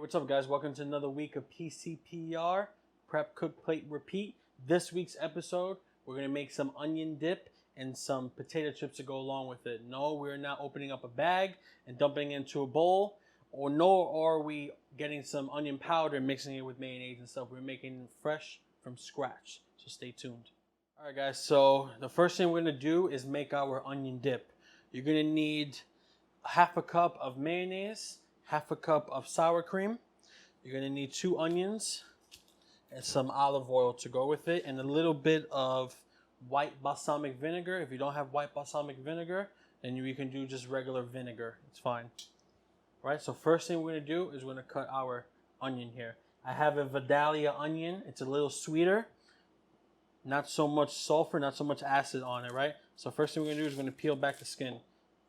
What's up, guys? Welcome to another week of PCPR, Prep, Cook, Plate, Repeat. This week's episode, we're going to make some onion dip and some potato chips to go along with it. No, we're not opening up a bag and dumping it into a bowl, or nor are we getting some onion powder and mixing it with mayonnaise and stuff. We're making it fresh from scratch, so stay tuned. All right, guys, so the first thing we're going to do is make our onion dip. You're going to need half a cup of mayonnaise, half a cup of sour cream. You're going to need 2 onions and some olive oil to go with it, and a little bit of white balsamic vinegar. If you don't have white balsamic vinegar, then you can do just regular vinegar. It's fine. All right, so first thing we're going to do is we're going to cut our onion here. I have a Vidalia onion. It's a little sweeter. Not so much sulfur, not so much acid on it, right? So first thing we're going to do is we're going to peel back the skin.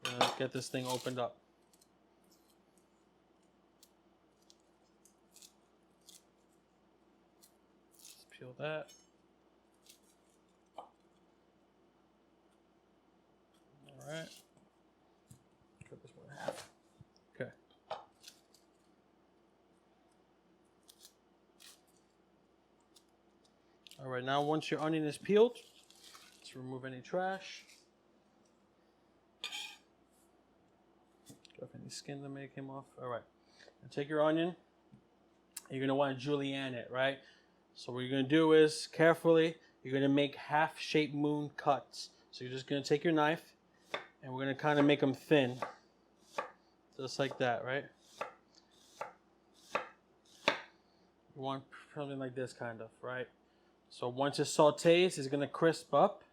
We're going to get this thing opened up. Peel that. All right. Cut this one in half. Okay. All right, now once your onion is peeled, let's remove any trash. Get off any skin that may have came off. All right. Now take your onion. You're going to want to julienne it, right? So what you're going to do is, carefully, you're going to make half-shaped moon cuts. So you're just going to take your knife, and we're going to kind of make them thin. Just like that, right? You want something like this, kind of, right? So once it sautés, it's going to crisp up.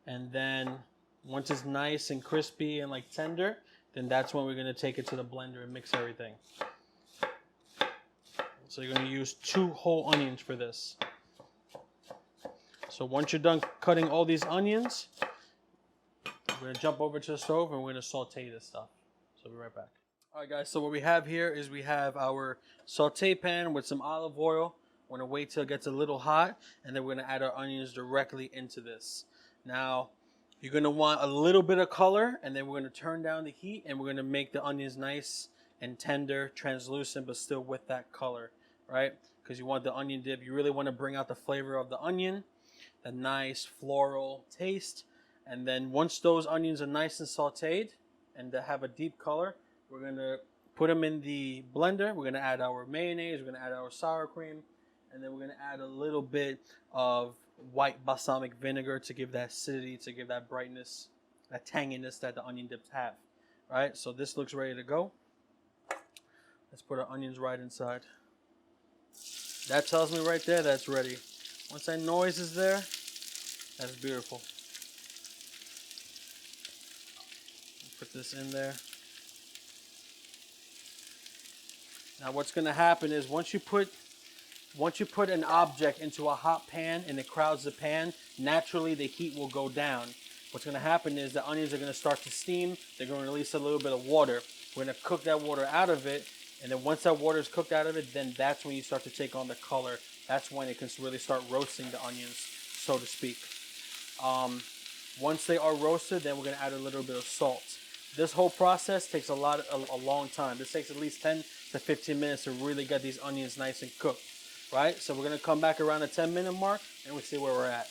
And then once it's nice and crispy and like tender, then that's when we're going to take it to the blender and mix everything. So you're going to use 2 whole onions for this. So once you're done cutting all these onions, we're going to jump over to the stove and we're going to saute this stuff. So we'll be right back. All right, guys, so what we have here is we have our saute pan with some olive oil. We're going to wait till it gets a little hot, and then we're going to add our onions directly into this. Now, you're going to want a little bit of color, and then we're going to turn down the heat, and we're going to make the onions nice and tender, translucent, but still with that color. Right? Because you want the onion dip. You really want to bring out the flavor of the onion, a nice floral taste. And then once those onions are nice and sauteed and they have a deep color, we're going to put them in the blender. We're going to add our mayonnaise. We're going to add our sour cream. And then we're going to add a little bit of white balsamic vinegar to give that acidity, to give that brightness, that tanginess that the onion dips have. Right? So this looks ready to go. Let's put our onions right inside. That tells me right there that's ready. Once that noise is there, that's beautiful. Put this in there. Now what's going to happen is once you put an object into a hot pan and it crowds the pan, naturally the heat will go down. What's going to happen is the onions are going to start to steam. They're going to release a little bit of water. We're going to cook that water out of it. And then once that water is cooked out of it, then that's when you start to take on the color. That's when it can really start roasting the onions, so to speak. Once they are roasted, then we're going to add a little bit of salt. This whole process takes a long time. This takes at least 10 to 15 minutes to really get these onions nice and cooked, right? So we're going to come back around the 10-minute mark, and we'll see where we're at.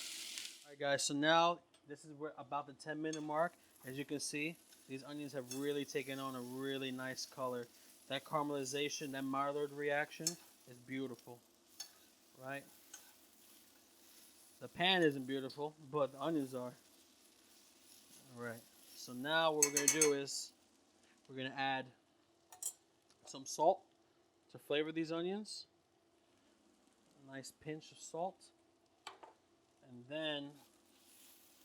All right, guys, so now this is about the 10-minute mark. As you can see, these onions have really taken on a really nice color. That caramelization, that Maillard reaction is beautiful, right? The pan isn't beautiful, but the onions are. All right, so now what we're going to do is we're going to add some salt to flavor these onions. A nice pinch of salt. And then,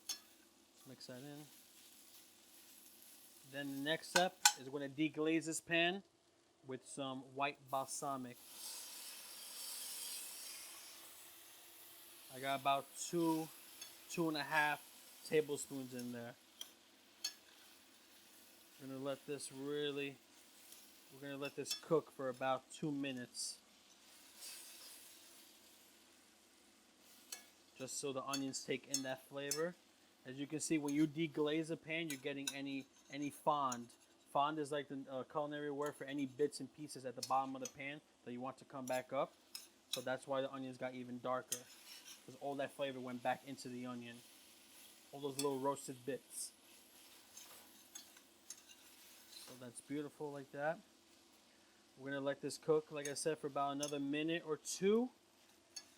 let's mix that in. Then the next step is we're going to deglaze this pan with some white balsamic. I got about 2.5 tablespoons in there. We're gonna let this cook for about 2 minutes. Just so the onions take in that flavor. As you can see, when you deglaze a pan, you're getting any fond fond is like the culinary word for any bits and pieces at the bottom of the pan that you want to come back up. So that's why the onions got even darker, because all that flavor went back into the onion. All those little roasted bits. So that's beautiful like that. We're going to let this cook, like I said, for about another minute or two.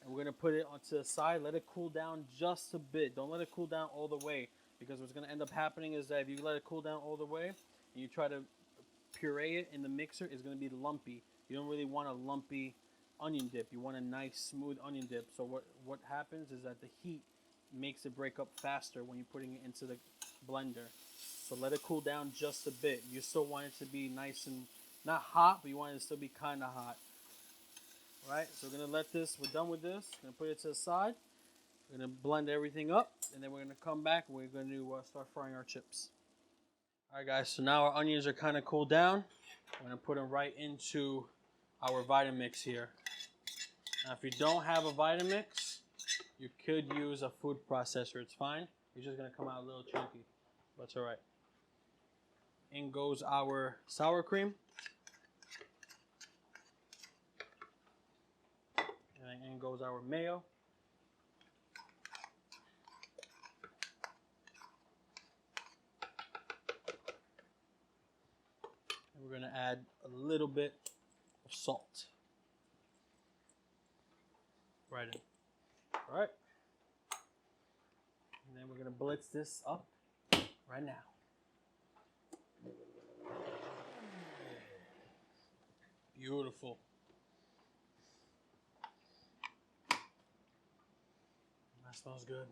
And we're going to put it onto the side. Let it cool down just a bit. Don't let it cool down all the way. Because what's going to end up happening is that if you let it cool down all the way and you try to puree it in the mixer, it's going to be lumpy. You don't really want a lumpy onion dip. You want a nice, smooth onion dip. So what happens is that the heat makes it break up faster when you're putting it into the blender. So let it cool down just a bit. You still want it to be nice and not hot, but you want it to still be kind of hot. All right, so we're going to let this, we're done with this. We're going to put it to the side. We're going to blend everything up, and then we're going to come back and we're going to start frying our chips. All right, guys, so now our onions are kind of cooled down. I'm going to put them right into our Vitamix here. Now, if you don't have a Vitamix, you could use a food processor. It's fine. It's just going to come out a little chunky, but it's all right. In goes our sour cream. And in goes our mayo. And we're going to add a little bit of salt. Right in. All right. And then we're going to blitz this up right now. Beautiful. That smells good.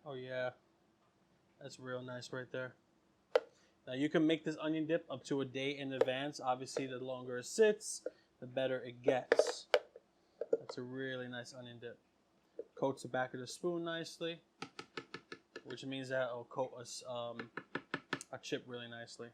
Oh yeah, that's real nice right there. Now you can make this onion dip up to a day in advance. Obviously, the longer it sits, the better it gets. That's a really nice onion dip. Coats the back of the spoon nicely, which means that it'll coat us a chip really nicely.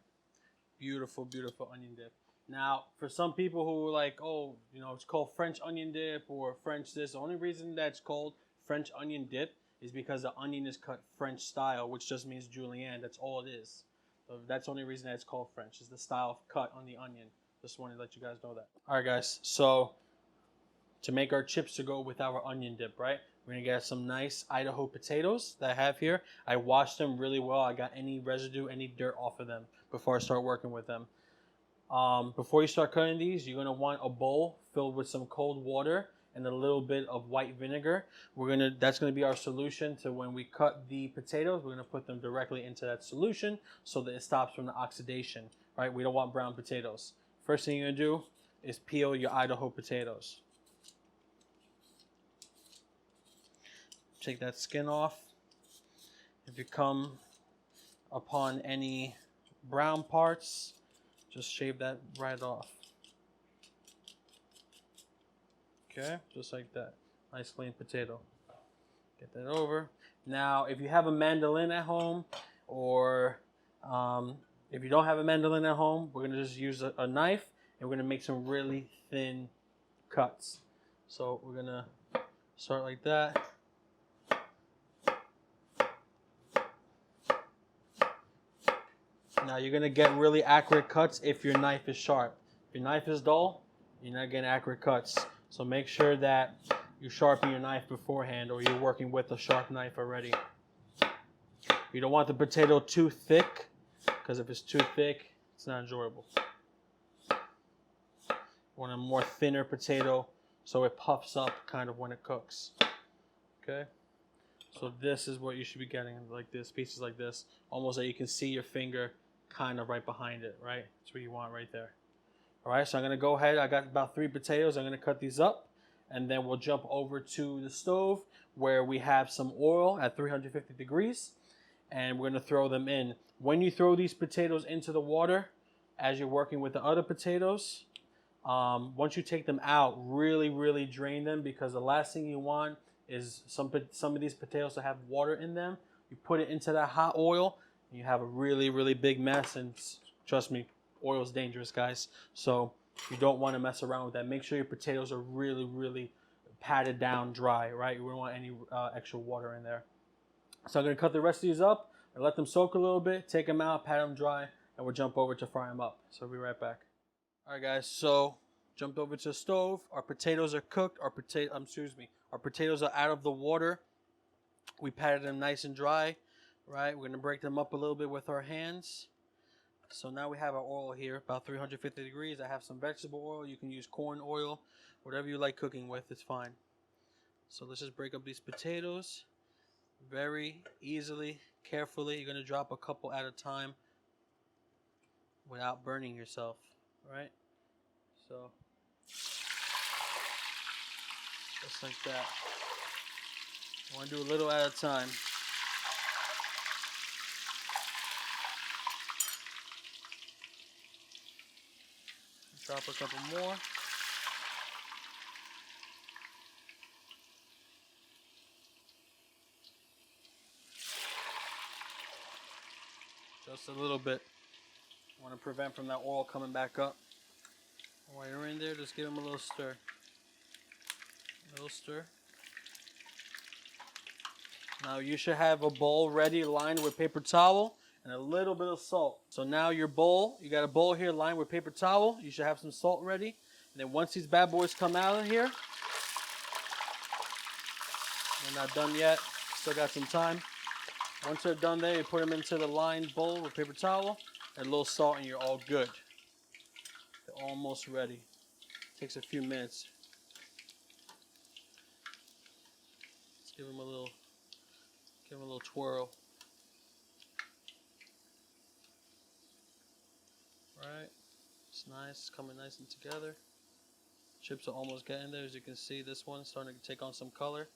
Beautiful, beautiful onion dip. Now, for some people who are like, oh, you know, it's called French onion dip or French this, the only reason that it's called French onion dip is because the onion is cut French style, which just means julienne. That's all it is. So that's the only reason that it's called French, is the style of cut on the onion. Just wanted to let you guys know that. All right, guys. So to make our chips to go with our onion dip, right? We're going to get some nice Idaho potatoes that I have here. I washed them really well. I got any residue, any dirt off of them before I start working with them. Before you start cutting these, you're going to want a bowl filled with some cold water and a little bit of white vinegar. That's going to be our solution to when we cut the potatoes. We're going to put them directly into that solution so that it stops from the oxidation, right? We don't want brown potatoes. First thing you're going to do is peel your Idaho potatoes. Take that skin off. If you come upon any brown parts, just shave that right off. Okay, just like that. Nice clean potato. Get that over. Now, if you have a mandolin at home, or if you don't have a mandolin at home, we're gonna just use a knife, and we're gonna make some really thin cuts. So we're gonna start like that. Now you're gonna get really accurate cuts if your knife is sharp. If your knife is dull, you're not getting accurate cuts. So make sure that you sharpen your knife beforehand, or you're working with a sharp knife already. You don't want the potato too thick, because if it's too thick, it's not enjoyable. You want a more thinner potato so it puffs up kind of when it cooks. Okay? So this is what you should be getting, like this, pieces like this, almost like you can see your finger kind of right behind it, right? That's what you want right there. All right, so I'm gonna go ahead. I got about 3 potatoes. I'm gonna cut these up, and then we'll jump over to the stove where we have some oil at 350 degrees, and we're gonna throw them in. When you throw these potatoes into the water, as you're working with the other potatoes, once you take them out, really drain them, because the last thing you want is some of these potatoes to have water in them. You put it into that hot oil, and you have a really big mess, and trust me, oil is dangerous, guys. So you don't want to mess around with that. Make sure your potatoes are really patted down dry, right? You don't want any extra water in there. So I'm going to cut the rest of these up and let them soak a little bit, take them out, pat them dry, and we'll jump over to fry them up. So we'll be right back. All right, guys, so jumped over to the stove. Our potatoes are cooked. Our potatoes are out of the water. We patted them nice and dry, right? We're going to break them up a little bit with our hands. So now we have our oil here, about 350 degrees. I have some vegetable oil. You can use corn oil, whatever you like cooking with, it's fine. So let's just break up these potatoes very easily, carefully. You're going to drop a couple at a time without burning yourself, right? So just like that. I want to do a little at a time. Drop a couple more. Just a little bit. I want to prevent from that oil coming back up. While you're in there, just give them a little stir. A little stir. Now you should have a bowl ready lined with paper towel and a little bit of salt. So now your bowl, you got a bowl here lined with paper towel. You should have some salt ready. And then once these bad boys come out of here, they're not done yet. Still got some time. Once they're done there, you put them into the lined bowl with paper towel and a little salt and you're all good. They're almost ready. Takes a few minutes. Let's give them a little twirl. Right, it's nice, it's coming nice and together. Chips are almost getting there. As you can see, this one's starting to take on some color.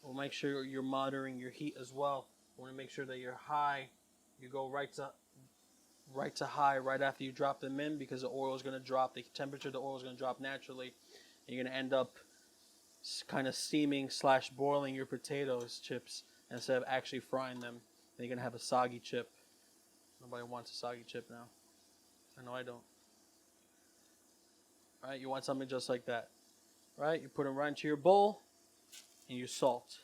We'll make sure you're monitoring your heat as well. You want to make sure that you're high. You go right to high right after you drop them in, because the oil is going to drop. The temperature of the oil is going to drop naturally. And you're going to end up kind of steaming / boiling your potatoes chips instead of actually frying them. Then you're going to have a soggy chip. Nobody wants a soggy chip now. I know I don't. Right? You want something just like that. Right? You put them right into your bowl and you salt.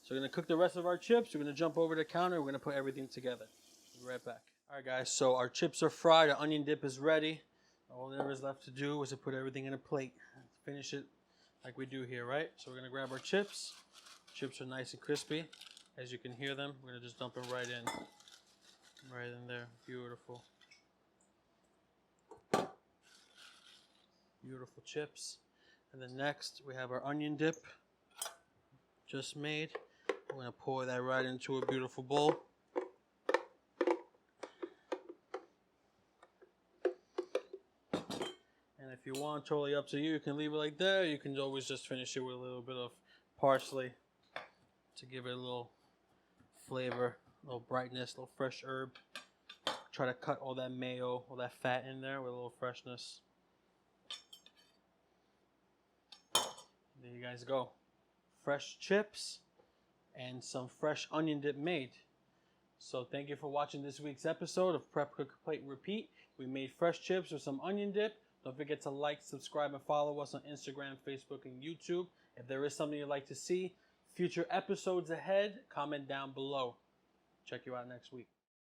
So we're going to cook the rest of our chips. We're going to jump over to the counter. We're going to put everything together. We'll be right back. All right, guys. So our chips are fried. Our onion dip is ready. All there is left to do is to put everything in a plate. Finish it like we do here, right? So we're going to grab our chips. Chips are nice and crispy. As you can hear them, we're going to just dump them right in. Right in there. Beautiful. Beautiful chips. And then next, we have our onion dip just made. We're going to pour that right into a beautiful bowl. And if you want, totally up to you. You can leave it like that. You can always just finish it with a little bit of parsley to give it a little flavor, a little brightness, a little fresh herb. Try to cut all that mayo, all that fat in there with a little freshness. There you guys go. Fresh chips and some fresh onion dip made. So thank you for watching this week's episode of Prep, Cook, Plate, Repeat. We made fresh chips with some onion dip. Don't forget to like, subscribe, and follow us on Instagram, Facebook, and YouTube. If there is something you'd like to see, future episodes ahead, comment down below. Check you out next week.